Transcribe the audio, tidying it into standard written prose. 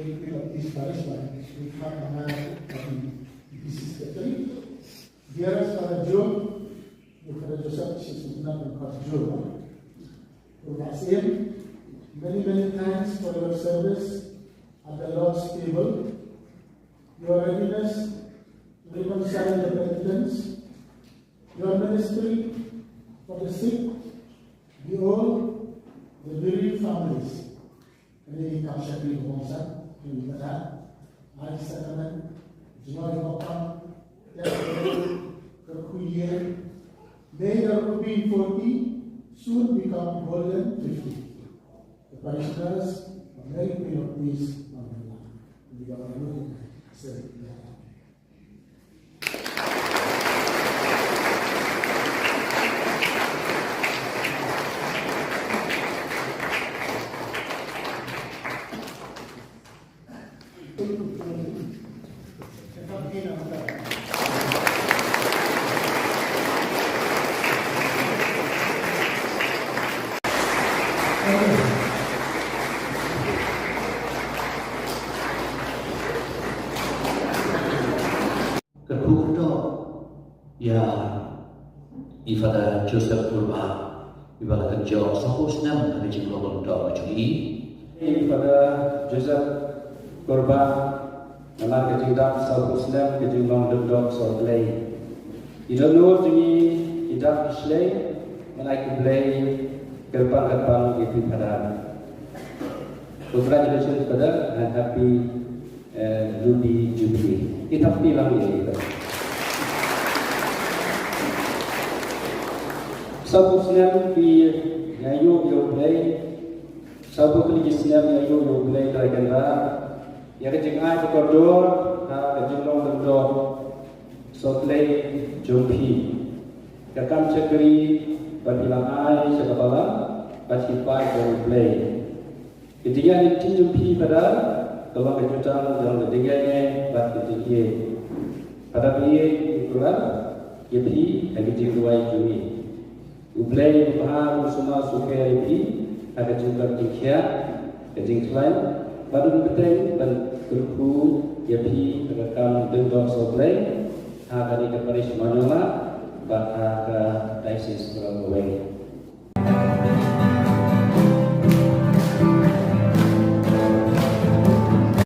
Baptist Parish by Richard Aman DC Secretary. Dearest Father Joe, Father Joseph, she's not in Father Joe. Many thanks for your service at the Lord's table, your readiness to reconcile the penitents, your ministry for the sick, the old, the bereaved families. Ini kami syakir bangsa, ini benar. Hari sakaman, jual makan, kekuyian. May the ruby 40 soon become golden 50. The parishioners are very queen of peace on the land. We are looking at Ya, Ifada Joseph Purba, Ifada Kerja, Sahus Nam, Kami Cinglo Untuk Cui. Ifada Joseph Purba, Nama Kejingdak Sahus Nam, Kejinglo Untuk Sohlei. Ida Nur Jungi, Ida Islay, Menaik Blay, Kerpan Gitu Pada. Congratulations pada and happy Ruby Jubilee. Kita bilang ini. Sabu Islam di Yayu Yoblay, Sabu Islam Yayu Yoblay Draganda, yang kejengah berkodor, kejengong berdor, Sotlay Jumpi, Kakam Cekri, Batilang Ai, Sekapala, Batipai Yoblay. Ketiga ini Jumpi pada kalau kejutan dalam ketiganya bat ketiga. Pada biaya itulah Yepi yang kejengduai Jumi. Ublay bahar semua sukai ini akan juga dikiat, kejengkelan, baru beteng dan kerku Yepi rekam dendok soblay, akan dikeparis manyola, bahkan diocese Surabaya.